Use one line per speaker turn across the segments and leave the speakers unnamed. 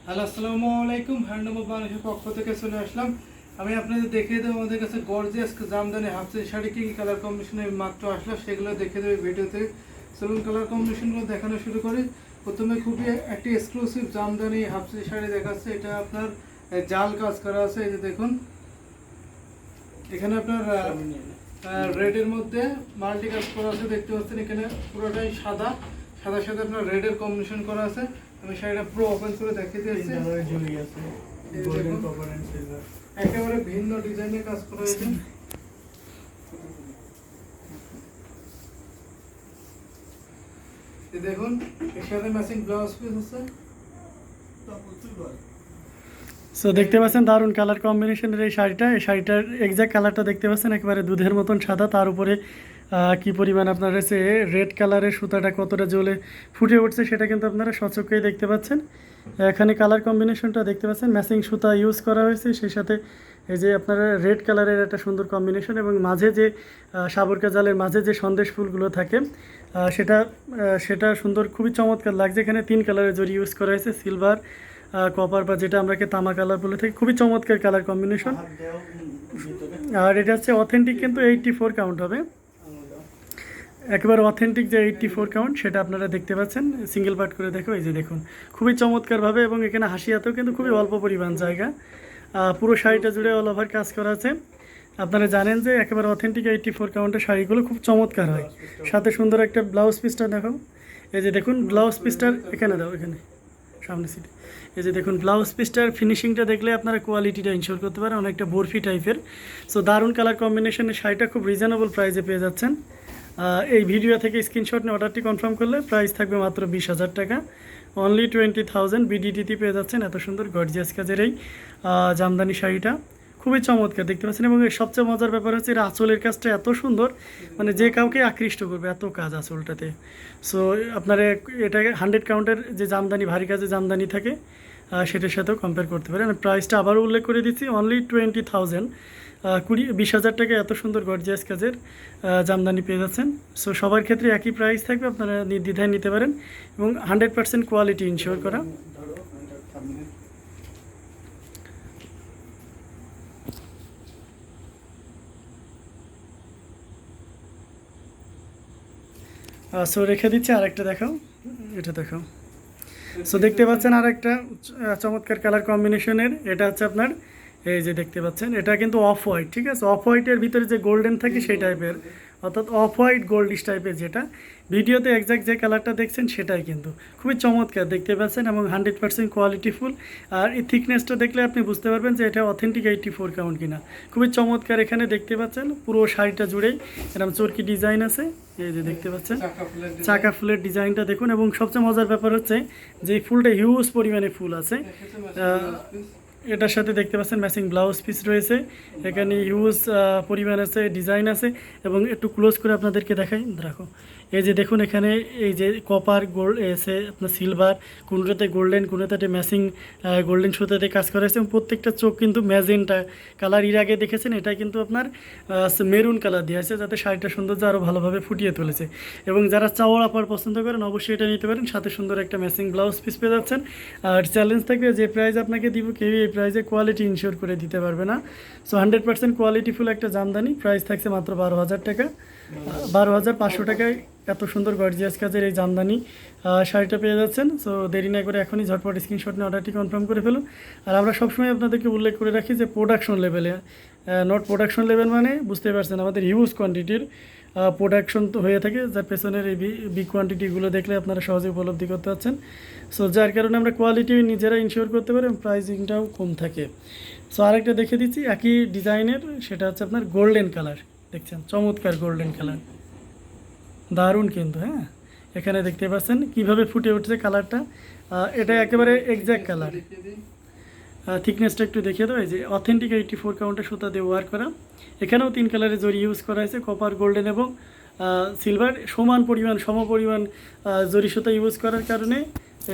Hello, আসসালামু আলাইকুম। Handloom of বাংলাদেশের পক্ষ থেকে চলে আসলাম। আমি আপনাদের দেখিয়ে দেবো আমাদের কাছে গর্জিয়াস জামদানি হাফ শাড়ি কী কী কালার কম্বিনেশনে মাত্র আসলো সেগুলো দেখিয়ে দেবে ভিডিওতে। চলুন কালার কম্বিনেশনগুলো দেখানো শুরু করি। প্রথমে খুবই একটি এক্সক্লুসিভ জামদানি হাফ শাড়ি দেখাচ্ছে। এটা আপনার জাল কাজ করা আছে। এই যে দেখুন, এখানে আপনার রেডের মধ্যে মাল্টি কাজ করা আছে, দেখতে পাচ্ছেন। এখানে পুরোটাই সাদা, সাদার সাথে আপনার রেডের কম্বিনেশন করা আছে। আমি শাড়িটা পুরো ওপেন করে দেখিয়ে দিয়েছি। একেবারে ভিন্ন ডিজাইনের কাজ করা হয়েছে। দেখুন, এর সাথে ম্যাচিং ব্লাউজ পিস আছে।
সো দেখতে পাচ্ছেন দারুণ কালার কম্বিনেশনের এই শাড়িটার এক্সাক্ট কালারটা দেখতে পাচ্ছেন, একেবারে দুধের মতন সাদা। তার উপরে কি পরিমাণ আপনার হচ্ছে রেড কালারের সুতাটা কতটা জ্বলে ফুটে উঠছে সেটা কিন্তু আপনারা সচক্ষেই দেখতে পাচ্ছেন। এখানে কালার কম্বিনেশনটা দেখতে পাচ্ছেন, ম্যাচিং সুতা ইউজ করা হয়েছে, সেই সাথে এই যে আপনারা রেড কালারের একটা সুন্দর কম্বিনেশন, এবং মাঝে যে সাবরকা জালের মাঝে যে সন্দেশ ফুলগুলো থাকে সেটা সুন্দর, খুবই চমৎকার লাগছে। এখানে 3 কালারের জরি ইউজ করা হয়েছে, সিলভার, কপার বা যেটা আমরাকে তামা কালার বলে থাকি। খুবই চমৎকার কালার কম্বিনেশন। আর এটা হচ্ছে অথেন্টিক, কিন্তু 84 কাউন্ট হবে, একেবারে অথেন্টিক যে 84 কাউন্ট সেটা আপনারা দেখতে পাচ্ছেন। সিঙ্গেল পার্ট করে দেখো, এই যে দেখুন খুবই চমৎকারভাবে, এবং এখানে হাসিয়াতেও কিন্তু খুবই অল্প পরিমাণ জায়গা। পুরো শাড়িটা জুড়ে অল ওভার কাজ করা আছে। আপনারা জানেন যে একেবারে অথেন্টিক 84 কাউন্টের শাড়িগুলো খুব চমৎকার হয়। সাথে সুন্দর একটা ব্লাউজ পিসটা দেখো, এই যে দেখুন ব্লাউজ পিসটার এখানে দাও, এখানে সামনে সিটে। এই যে দেখুন ব্লাউজ পিসটার ফিনিশিংটা দেখলে আপনারা কোয়ালিটিটা ইনশিওর করতে পারেন, অনেকটা বরফি টাইপের। সো দারুণ কালার কম্বিনেশনের শাড়িটা খুব রিজনেবল প্রাইসে পেয়ে যাচ্ছেন। এই ভিডিও থেকে স্ক্রিনশট নিয়ে অর্ডারটি কনফার্ম করলে প্রাইস থাকবে মাত্র 20,000 টাকা। অনলি 20,000 বিডিটিতে পেয়ে যাচ্ছেন এত সুন্দর গর্জিয়াস কাজের এই জামদানি শাড়িটা। খুবই চমৎকার দেখতে পাচ্ছেন, এবং এর সবচেয়ে মজার ব্যাপার হচ্ছে এর আঁচলের কাজটা এত সুন্দর, মানে যে কাউকে আকৃষ্ট করবে এত কাজ আঁচলটাতে। সো আপনারা এটা 100 কাউন্টের যে জামদানি, ভারী কাজে জামদানি থাকে সেটার সাথেও কম্পেয়ার করতে পারেন। প্রাইসটা আবারও উল্লেখ করে দিচ্ছি, অনলি 20,000, 20,000 টাকায় এত সুন্দর গর্জিয়াস কাজের জামদানি পেয়ে যাচ্ছেন। সো সবার ক্ষেত্রে একই প্রাইস থাকবে, আপনারা নির্দ্বিধায় নিতে পারেন, এবং 100% কোয়ালিটি ইনশিওর করা। সো রেখে দিচ্ছি, আরেকটা দেখাও, এটা দেখাও। সো দেখতে পাচ্ছেন আরেকটা চমৎকার কালার কম্বিনেশনের, এটা হচ্ছে আপনার এই যে দেখতে পাচ্ছেন, এটা কিন্তু অফ হোয়াইট, ঠিক আছে। অফ হোয়াইটের ভিতরে যে গোল্ডেন থাকে সেই টাইপের, অর্থাৎ অফ হোয়াইট গোল্ডিশ টাইপের, যেটা ভিডিওতে এক্স্যাক্ট যে কালারটা দেখছেন সেটাই কিন্তু খুবই চমৎকার দেখতে পাচ্ছেন, এবং 100% কোয়ালিটিফুল। আর এই থিকনেসটা দেখলে আপনি বুঝতে পারবেন যে এটা অথেন্টিক 84 কাউন্ট কিনা। খুবই চমৎকার। এখানে দেখতে পাচ্ছেন পুরো শাড়িটা জুড়েই এরকম চরকি ডিজাইন আছে, এই যে দেখতে পাচ্ছেন চাকা ফুলের ডিজাইনটা দেখুন। এবং সবচেয়ে মজার ব্যাপার হচ্ছে যে ফুলটা হিউজ পরিমাণে ফুল আছে। এটার সাথে দেখতে পাচ্ছেন ম্যাচিং ব্লাউজ পিস রয়েছে, এখানে হিউজ পরিমাণ আছে, ডিজাইন আছে। এবং একটু ক্লোজ করে আপনাদেরকে দেখাই, রাখো। এই যে দেখুন, এখানে এই যে কপার গোল্ড এসে আপনার সিলভার, কোনোটাতে গোল্ডেন, কোনোটাতে ম্যাচিং গোল্ডেন সুতাতে কাজ করা হয়েছে, এবং প্রত্যেকটা চোখ কিন্তু ম্যাজেন্টা কালার। এর আগে দেখেছেন এটা কিন্তু আপনার মেরুন কালার দিয়ে আছে, যাতে শাড়িটা সৌন্দর্য আরও ভালোভাবে ফুটিয়ে তুলেছে। এবং যারা চাওয়ার আপার পছন্দ করেন অবশ্যই এটা নিতে পারেন, সাথে সুন্দর একটা ম্যাচিং ব্লাউজ পিস পেয়ে যাচ্ছেন। আর চ্যালেঞ্জ থাকবে, যে প্রাইস আপনাকে দিব কেউ এই প্রাইসে কোয়ালিটি ইনশিওর করে দিতে পারবে না। সো 100% কোয়ালিটিফুল একটা জামদানি, প্রাইস থাকছে মাত্র 12,000 টাকা। 12,500 টাকায় এত সুন্দর গর্জিয়াস কাজের এই জামদানি শাড়িটা পেয়ে যাচ্ছেন। সো দেরি না করে এখনই ঝটপট স্ক্রিনশট নিয়ে অর্ডারটি কনফার্ম করে ফেলুন। আর আমরা সবসময় আপনাদেরকে উল্লেখ করে রাখি যে প্রোডাকশন লেভেলে, নট প্রোডাকশন লেভেল মানে বুঝতেই পারছেন আমাদের হিউজ কোয়ান্টিটির প্রোডাকশন তো হয়ে থাকে, যার পেছনের এই বিগ কোয়ান্টিটিগুলো দেখলে আপনারা সহজে উপলব্ধি করতে পারছেন। সো যার কারণে আমরা কোয়ালিটি নিজেরা ইনশিওর করতে পারি, এবং প্রাইসিংটাও কম থাকে। সো আরেকটা দেখে দিচ্ছি একই ডিজাইনের, সেটা হচ্ছে আপনার গোল্ডেন কালার, দেখছেন চমৎকার গোল্ডেন কালার, দারুণ কিন্তু। হ্যাঁ, এখানে দেখতে পাচ্ছেন কীভাবে ফুটে উঠছে কালারটা, এটা একেবারে এক্স্যাক্ট কালার। থিকনেসটা একটু দেখিয়ে দেবো, এই যে অথেন্টিক 84 কাউন্টের সুতা দিয়ে ওয়ার করা। এখানেও 3 কালারের জরি ইউজ করা হয়েছে, কপার, গোল্ডেন এবং সিলভার। সম পরিমাণ জরি সুতা ইউজ করার কারণে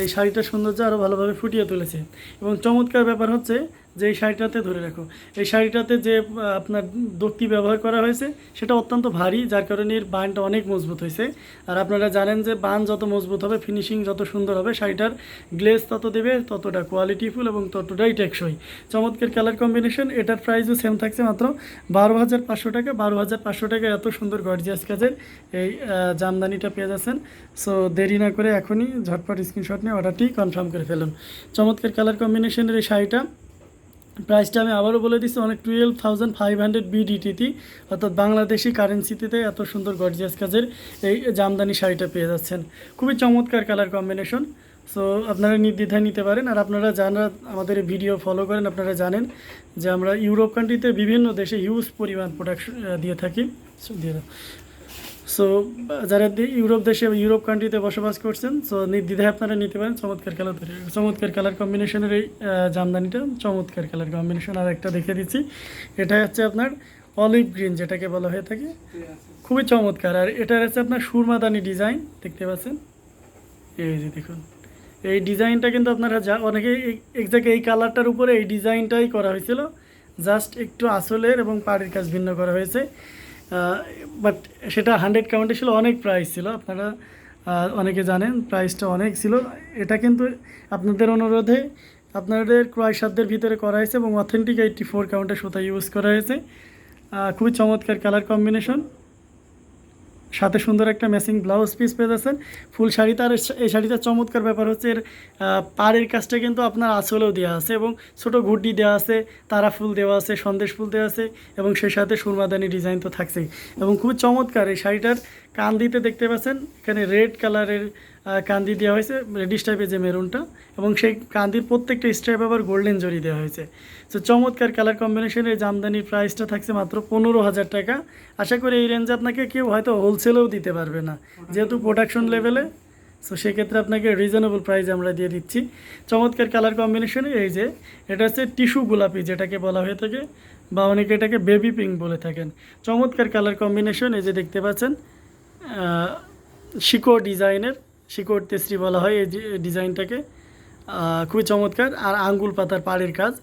এই শাড়িটার সৌন্দর্য আরও ভালোভাবে ফুটিয়ে তুলেছে। এবং চমৎকার ব্যাপার হচ্ছে যে এই শাড়িটাতে ধরে রাখো, এই শাড়িটাতে যে আপনার দক্তি ব্যবহার করা হয়েছে সেটা অত্যন্ত ভারী, যার কারণে এর বানটা অনেক মজবুত হয়েছে। আর আপনারা জানেন যে বান যত মজবুত হবে, ফিনিশিং যত সুন্দর হবে, শাড়িটার গ্লেজ তত দেবে, ততটা কোয়ালিটিফুল এবং ততটাই টেকসই। চমৎকার কালার কম্বিনেশন। এটার প্রাইসও সেম থাকছে মাত্র 12,500 টাকা। 12,500 টাকা এত সুন্দর গর্জিয়াস কাজের এই জামদানিটা পেয়ে যাচ্ছেন। সো দেরি না করে এখনই ঝটপট স্ক্রিনশট নিয়ে অর্ডারটি কনফার্ম করে ফেলুন। চমৎকার কালার কম্বিনেশনের এই শাড়িটা প্রাইসটা আমি আবারও বলে দিচ্ছি, অনেক 12,500 বিডিটিতে, অর্থাৎ বাংলাদেশি কারেন্সিতে এত সুন্দর গর্জিয়াস কাজের এই জামদানি শাড়িটা পেয়ে যাচ্ছেন। খুবই চমৎকার কালার কম্বিনেশন। সো আপনারা নির্দ্বিধায় নিতে পারেন। আর আপনারা যারা আমাদের ভিডিও ফলো করেন আপনারা জানেন যে আমরা ইউরোপ কান্ট্রিতে বিভিন্ন দেশে হিউজ পরিমাণ প্রোডাকশন দিয়ে থাকি। সো যারা ইউরোপ দেশে ইউরোপ কান্ট্রিতে বসবাস করছেন, সো নির্দ্বিধায় আপনারা নিতে পারেন। চমৎকার কালার কম্বিনেশনের এই জামদানিটা, চমৎকার কালার কম্বিনেশন। আর একটা দেখে দিচ্ছি, এটা হচ্ছে আপনার অলিভ গ্রিন যেটাকে বলা হয়ে থাকে, খুবই চমৎকার। আর এটা হচ্ছে আপনার সুরমাদানি ডিজাইন, দেখতে পাচ্ছেন এই যে দেখুন, এই ডিজাইনটা কিন্তু আপনারা অনেকে এক্স্যাক্ট এই কালারটার উপরে এই ডিজাইনটাই করা হয়েছিল, জাস্ট একটু আসলের এবং পাড়ের কাজ ভিন্ন করা হয়েছে। বাট সেটা 100 কাউন্টে ছিল, অনেক প্রাইস ছিল, আপনারা অনেকে জানেন প্রাইসটা অনেক ছিল। এটা কিন্তু আপনাদের অনুরোধে আপনাদের ক্রয় সাধ্যের ভিতরে করা হয়েছে এবং অথেন্টিক 84 কাউন্টের সুতা ইউজ করা হয়েছে। খুবই চমৎকার কালার কম্বিনেশন, সাথে সুন্দর একটা ম্যাচিং ব্লাউজ পিস পেয়ে যাচ্ছেন ফুল শাড়িতে। আর এই শাড়িটার চমৎকার ব্যাপার হচ্ছে এর পাড়ের কাজটা কিন্তু আপনার আঁচলেও দেওয়া আছে এবং ছোটো ঘুড্ডি দেওয়া আছে, তারা ফুল দেওয়া আছে, সন্দেশ ফুল দেওয়া আছে এবং সেই সাথে সুরমাদানি ডিজাইন তো থাকছেই। এবং খুবই চমৎকার এই শাড়িটার কান্দিতে দেখতে পাচ্ছেন এখানে রেড কালারের কান্দি দেওয়া হয়েছে, রেডিশ টাইপের যে মেরুনটা, এবং সেই কান্দির প্রত্যেকটা স্ট্রাইপ আবার গোল্ডেন জরি দেওয়া হয়েছে। তো চমৎকার কালার কম্বিনেশনের এই জামদানির প্রাইসটা থাকছে মাত্র 15,000 টাকা। আশা করি এই রেঞ্জে আপনাকে কেউ হয়তো হোলসেলেও দিতে পারবে না, যেহেতু প্রোডাকশন লেভেলে। সো সেক্ষেত্রে আপনাকে রিজনেবল প্রাইসে আমরা দিয়ে দিচ্ছি। চমৎকার কালার কম্বিনেশনে এই যে এটা হচ্ছে টিস্যু গোলাপি যেটাকে বলা হয়ে থাকে, বা অনেকে এটাকে বেবি পিঙ্ক বলে থাকেন। চমৎকার কালার কম্বিনেশন, এই যে দেখতে পাচ্ছেন শিকড় ডিজাইনের, শিকড় তেসরি বলা হয় এই ডিজাইনটাকে, খুবই চমৎকার। আর আঙ্গুল পাতার পাড়ের কাজ,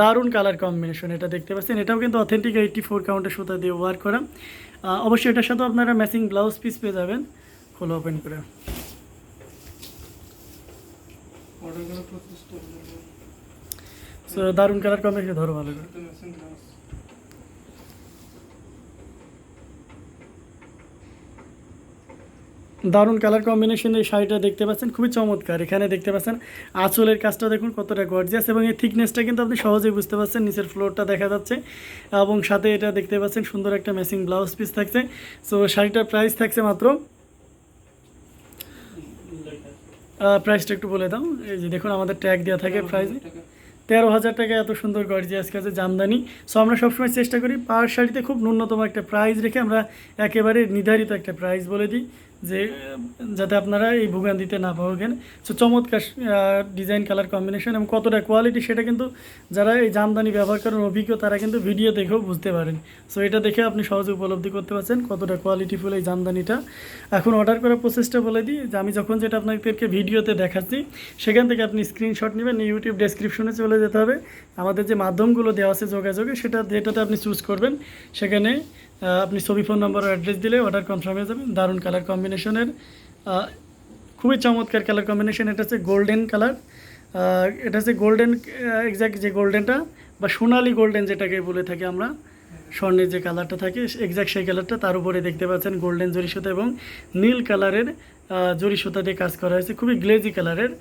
দারুণ কালার কম্বিনেশন। এটা দেখতে পাচ্ছেন, এটাও কিন্তু অথেন্টিক 84 কাউন্টের সুতা দিয়ে ওয়ার্ক করা। অবশ্যই এটার সাথেও আপনারা ম্যাচিং ব্লাউজ পিস পেয়ে যাবেন। খোলো ওপেন করে, সো দারুণ কালার কম্বিনেশন, ধরো ভালো করে। দারুণ কালার কম্বিনেশন এই শাড়িটা দেখতে পাচ্ছেন, খুবই চমৎকার। এখানে দেখতে পাচ্ছেন আঁচলের কাজটা দেখুন কতটা গর্জিয়াস, এবং এই থিকনেসটা কিন্তু আপনি সহজেই বুঝতে পারছেন, নিচের ফ্লোরটা দেখা যাচ্ছে এবং সাথে এটা দেখতে পাচ্ছেন সুন্দর একটা ম্যাচিং ব্লাউজ পিস থাকছে। সো শাড়িটার প্রাইস থাকছে মাত্র, প্রাইসটা একটু বলে দাও, এই যে দেখুন আমাদের ট্যাগ দেওয়া থাকে প্রাইসে 13,000 টাকা। এত সুন্দর গর্জিয়াস কাজে জামদানি। সো আমরা সবসময় চেষ্টা করি পার শাড়িতে খুব ন্যূনতম একটা প্রাইস রেখে আমরা একেবারে নির্ধারিত একটা প্রাইস বলে দিই, যে যাতে আপনারা এই ভোগান্তিতে না ভোগেন। সো চমৎকার ডিজাইন কালার কম্বিনেশন এবং কতটা কোয়ালিটি সেটা কিন্তু যারা এই জামদানি ব্যবহার করেন অভিজ্ঞ তারা কিন্তু ভিডিও দেখেও বুঝতে পারেন। সো এটা দেখে আপনি সহজে উপলব্ধি করতে পারছেন কতটা কোয়ালিটিফুল এই জামদানিটা। এখন অর্ডার করার প্রসেসটা বলে দিই, যে আমি যখন যেটা আপনাদেরকে ভিডিওতে দেখাচ্ছি সেখান থেকে আপনি স্ক্রিনশট নেবেন, ইউটিউব ডেসক্রিপশনে চলে যেতে হবে, আমাদের যে মাধ্যমগুলো দেওয়া আছে যোগাযোগে সেটা যেটাতে আপনি চুজ করবেন সেখানে আপনি ছবি, ফোন নাম্বার, অ্যাড্রেস দিলে অর্ডার কনফার্ম হয়ে যাবে। দারুণ কালার কম্বিনেশনের, খুবই চমৎকার কালার কম্বিনেশন। এটা হচ্ছে গোল্ডেন কালার, এটা হচ্ছে গোল্ডেন, এক্স্যাক্ট যে গোল্ডেনটা বা সোনালি গোল্ডেন যেটাকে বলে থাকি আমরা, স্বর্ণের যে কালারটা থাকে এক্স্যাক্ট সেই কালারটা। তার উপরে দেখতে পাচ্ছেন গোল্ডেন জরি সুতা এবং নীল কালারের জরি সুতা দিয়ে কাজ করা হয়েছে, খুবই গ্লেজি কালারের,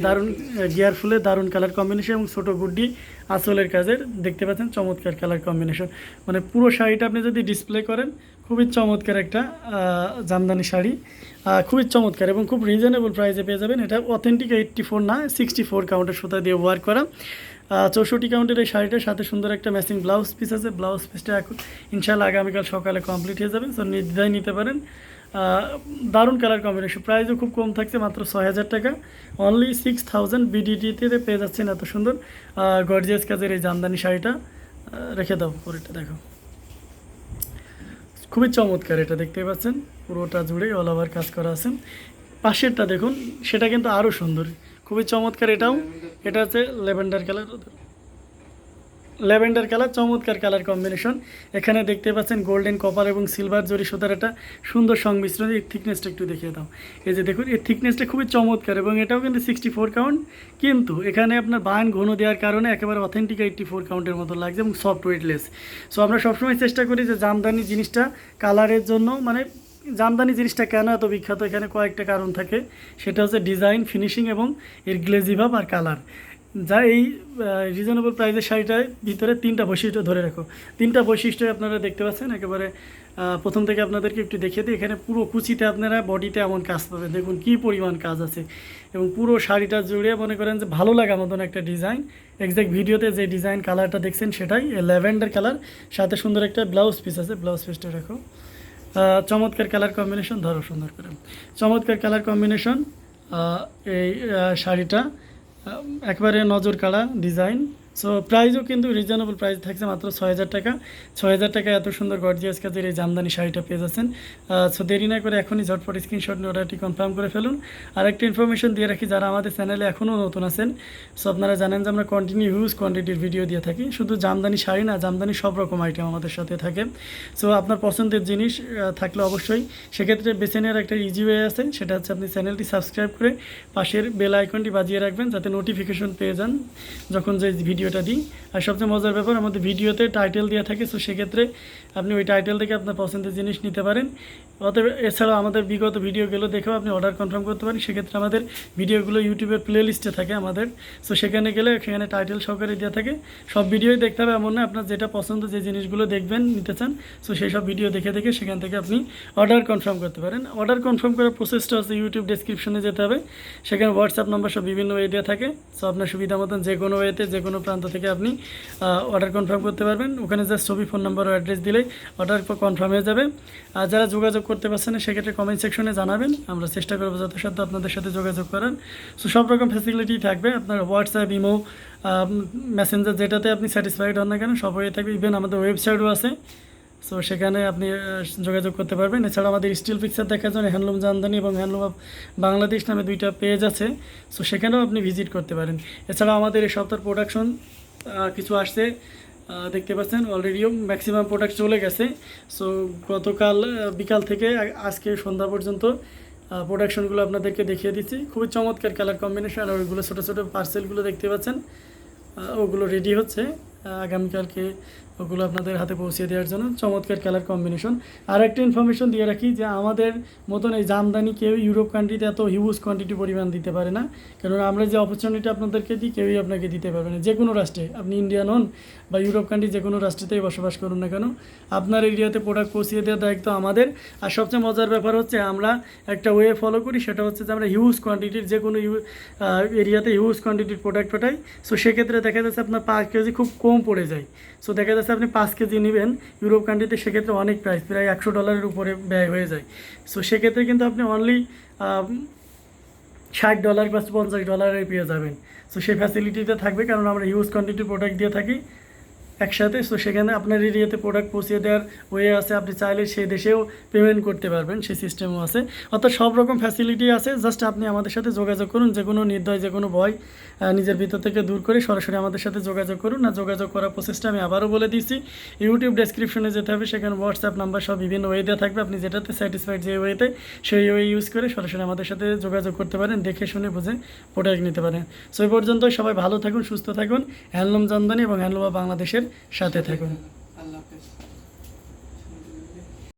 দারুণ গিয়ার ফুলে দারুণ কালার কম্বিনেশন এবং ছোটো গুড্ডি আঁচলের কাজের দেখতে পাচ্ছেন চমৎকার কালার কম্বিনেশন। মানে পুরো শাড়িটা আপনি যদি ডিসপ্লে করেন খুবই চমৎকার একটা জামদানি শাড়ি, খুবই চমৎকার এবং খুব রিজনেবল প্রাইসে পেয়ে যাবেন। এটা অথেন্টিক 84 না 64 কাউন্টের সুতা দিয়ে ওয়ার্ক করা, 64 কাউন্টের এই শাড়িটার সাথে সুন্দর একটা ম্যাচিং ব্লাউজ পিস আছে। ব্লাউজ পিসটা এখন ইনশাআল্লাহ আগামীকাল সকালে কমপ্লিট হয়ে যাবে, সো নির্দ্বিধায় নিতে পারেন। দারুণ কালার কম্বিনেশন, প্রাইসও খুব কম থাকছে, মাত্র 6,000 টাকা, অনলি 6,000 বিডিটিতে পেয়ে যাচ্ছেন এত সুন্দর গর্জিয়াস কাজের এই জামদানি শাড়িটা। রেখে দাও পরেরটা দেখো, খুবই চমৎকার। এটা দেখতে পাচ্ছেন পুরোটা জুড়ে অল ওভার কাজ করা আছে। পাশেরটা দেখুন, সেটা কিন্তু আরও সুন্দর, খুবই চমৎকার। এটাও, এটা হচ্ছে ল্যাভেন্ডার কালার, ল্যাভেন্ডার কালার, চমৎকার কালার কম্বিনেশন। এখানে দেখতে পাচ্ছেন গোল্ডেন কপার এবং সিলভার জরি সুতার একটা সুন্দর সংমিশ্রণ। এর থিকনেসটা একটু দেখিয়ে দাও। এই যে দেখুন, এর থিকনেসটা খুবই চমৎকার এবং এটাও কিন্তু 64 কাউন্ট, কিন্তু এখানে আপনার বায়ান ঘন দেওয়ার কারণে একেবারে অথেন্টিক 84 কাউন্টের মতো লাগছে এবং সফট ওয়েটলেস। সো আমরা সবসময় চেষ্টা করি যে জামদানি জিনিসটা কালারের জন্য, মানে জামদানি জিনিসটা কেন এত বিখ্যাত, এখানে কয়েকটা কারণ থাকে। সেটা হচ্ছে ডিজাইন, ফিনিশিং এবং এর গ্লেজি ভাব আর কালার। যা এই রিজনেবল প্রাইসের শাড়িটার ভিতরে 3টা বৈশিষ্ট্য ধরে রাখো। 3টা বৈশিষ্ট্য আপনারা দেখতে পাচ্ছেন। একেবারে প্রথম থেকে আপনাদেরকে একটু দেখিয়ে দিই। এখানে পুরো কুচিতে আপনারা বডিতে এমন কাজ পাবেন, দেখুন কী পরিমাণ কাজ আছে, এবং পুরো শাড়িটা জুড়ে মনে করেন যে ভালো লাগার মতন একটা ডিজাইন। এক্স্যাক্ট ভিডিওতে যে ডিজাইন কালারটা দেখছেন সেটাই ল্যাভেন্ডার কালার, সাথে সুন্দর একটা ব্লাউজ পিস আছে। ব্লাউজ পিসটা রাখো। চমৎকার কালার কম্বিনেশন, ধরো সুন্দর করে। চমৎকার কালার কম্বিনেশন এই শাড়িটা, একবারে নজর কাড়া ডিজাইন। সো প্রাইসও কিন্তু রিজনেবল প্রাইস থাকছে মাত্র 6000 টাকা। 6000 টাকা এত সুন্দর গর্জিয়াস কাজের এই জামদানি শাড়িটা পেয়ে যাচ্ছেন। সো দেরি না করে এখনই ঝটপট স্ক্রিনশট নিয়ে অর্ডারটি কনফার্ম করে ফেলুন। আর একটা ইনফরমেশন দিয়ে রাখি, যারা আমাদের চ্যানেলে এখনও নতুন আছেন, সো আপনারা জানেন যে আমরা কন্টিনিউ হিউজ কোয়ান্টিটির ভিডিও দিয়ে থাকি। শুধু জামদানি শাড়ি না, জামদানি সব রকম আইটেম আমাদের সাথে থাকে। সো আপনার পছন্দের জিনিস থাকলে অবশ্যই সেক্ষেত্রে বেছে নেওয়ার একটা ইজি ওয়ে আছে, সেটা হচ্ছে আপনি চ্যানেলটি সাবস্ক্রাইব করে পাশের বেল আইকনটি বাজিয়ে রাখবেন, যাতে নোটিফিকেশন পেয়ে যান যখন যে ভিডিওটা দিই। আর সবচেয়ে মজার ব্যাপার, আমাদের ভিডিওতে টাইটেল দেওয়া থাকে, সো সেক্ষেত্রে আপনি ওই টাইটেল থেকে আপনার পছন্দের জিনিস নিতে পারেন। অতএব এছাড়াও আমাদের বিগত ভিডিওগুলো দেখেও আপনি অর্ডার কনফার্ম করতে পারেন। সেক্ষেত্রে আমাদের ভিডিওগুলো ইউটিউবের প্লে লিস্টে থাকে আমাদের, সো সেখানে গেলে সেখানে টাইটেল সহকারে দেওয়া থাকে। সব ভিডিওই দেখতে হবে এমন না, আপনার যেটা পছন্দ, যে জিনিসগুলো দেখবেন নিতে চান, সো সেই সব ভিডিও দেখে দেখে সেখান থেকে আপনি অর্ডার কনফার্ম করতে পারেন। অর্ডার কনফার্ম করার প্রসেসটা হচ্ছে ইউটিউব ডেসক্রিপশনে যেতে হবে, সেখানে হোয়াটসঅ্যাপ নাম্বার সব বিভিন্ন ওয়ে দেওয়া থাকে। সো আপনার সুবিধা মতন যে কোনো ওয়েতে, যে কোনো প্রান্ত থেকে আপনি অর্ডার কনফার্ম করতে পারবেন। ওখানে জাস্ট ছবি, ফোন নাম্বার ও অ্যাড্রেস দিলেই অর্ডার কনফার্ম হয়ে যাবে। আর যারা যোগাযোগ করতে পারছেন না, সেক্ষেত্রে কমেন্ট সেকশনে জানাবেন, আমরা চেষ্টা করবো যথাসাধ্য আপনাদের সাথে যোগাযোগ করার। সো সব রকম ফ্যাসিলিটি থাকবে, আপনার হোয়াটসঅ্যাপ, ইমো, মেসেঞ্জার, যেটাতে আপনি স্যাটিসফাইড হন না কেন সব হয়ে থাকবে। ইভেন আমাদের ওয়েবসাইটও আছে, সো সেখানে আপনি যোগাযোগ করতে পারবেন। এছাড়া আমাদের স্টিল পিকচার দেখার জন্য হ্যান্ডলুম জামদানি এবং হ্যান্ডলুম অফ বাংলাদেশ নামে 2টা পেজ আছে, সো সেখানেও আপনি ভিজিট করতে পারেন। এছাড়াও আমাদের এই সপ্তাহের প্রোডাকশন কিছু আসছে, দেখতে পাচ্ছেন অলরেডিও ম্যাক্সিমাম প্রোডাক্ট চলে গেছে। সো গতকাল বিকাল থেকে আজকে সন্ধ্যা পর্যন্ত প্রোডাকশনগুলো আপনাদেরকে দেখিয়ে দিচ্ছি। খুবই চমৎকার কালার কম্বিনেশন। আর ওইগুলো ছোটো ছোটো পার্সেলগুলো দেখতে পাচ্ছেন, ওগুলো রেডি হচ্ছে, আগামীকালকে ওগুলো আপনাদের হাতে পৌঁছে দেওয়ার জন্য। চমৎকার কালার কম্বিনেশন। আর একটা ইনফরমেশন দিয়ে রাখি যে আমাদের মতন এই জামদানি কেউ ইউরোপ কান্ট্রিতে এত হিউজ কোয়ান্টিটি পরিমাণ দিতে পারে না, কারণ আমরা যে অপরচুনিটি আপনাদেরকে দিই কেউই আপনাকে দিতে পারবে না। যে কোনো রাষ্ট্রে, আপনি ইন্ডিয়ান হন বা ইউরোপ কান্ট্রি, যে কোনো রাষ্ট্রেতেই বসবাস করুন না কেন, আপনার এরিয়াতে প্রোডাক্ট পৌঁছিয়ে দেওয়ার দায়িত্ব আমাদের। আর সবচেয়ে মজার ব্যাপার হচ্ছে আমরা একটা ওয়ে ফলো করি, সেটা হচ্ছে যে আমরা হিউজ কোয়ান্টিটির, যে কোনো এরিয়াতে হিউজ কোয়ান্টিটির প্রোডাক্ট পাঠাই। সো সেক্ষেত্রে দেখা যাচ্ছে আপনার 5 কেজি খুব কম পড়ে যায়। সো দেখা যাচ্ছে আপনি 5 কেজি নেবেন ইউরোপ কান্ট্রিতে, সেক্ষেত্রে অনেক প্রাইস, প্রায় $100 উপরে ব্যয় হয়ে যায়। সো সেক্ষেত্রে কিন্তু আপনি অনলি $60 বা $50 পেয়ে যাবেন। সো সেই ফ্যাসিলিটিতে থাকবে, কারণ আমরা হিউজ কোয়ান্টিটির প্রোডাক্ট দিয়ে থাকি একসাথে। সো সেখানে আপনার এরিয়াতে প্রোডাক্ট পৌঁছে দেওয়ার ওয়ে আছে, আপনি চাইলে সেই দেশেও পেমেন্ট করতে পারবেন, সেই সিস্টেমও আছে। অর্থাৎ সব রকম ফ্যাসিলিটি আছে। জাস্ট আপনি আমাদের সাথে যোগাযোগ করুন, যে কোনো নির্দয়, যে কোনো ভয় নিজের ভিতর থেকে দূর করে সরাসরি আমাদের সাথে যোগাযোগ করুন। আর যোগাযোগ করার প্রসেসটা আমি আবারও বলে দিচ্ছি, ইউটিউব ডেসক্রিপশনে যেতে হবে, সেখানে হোয়াটসঅ্যাপ নাম্বার সব বিভিন্ন ওয়ে দেওয়া থাকবে। আপনি যেটাতে স্যাটিসফাইড, যে ওয়েতে, সেই ওয়ে ইউজ করে সরাসরি আমাদের সাথে যোগাযোগ করতে পারেন, দেখে শুনে বুঝে প্রোডাক্ট নিতে পারেন। সো এই পর্যন্ত সবাই ভালো থাকুন, সুস্থ থাকুন, হ্যান্ডলুম জামদানি এবং হ্যান্ডলুম অফ বাংলাদেশের সাথে থাকুন।
আল্লাহ হাফেজ।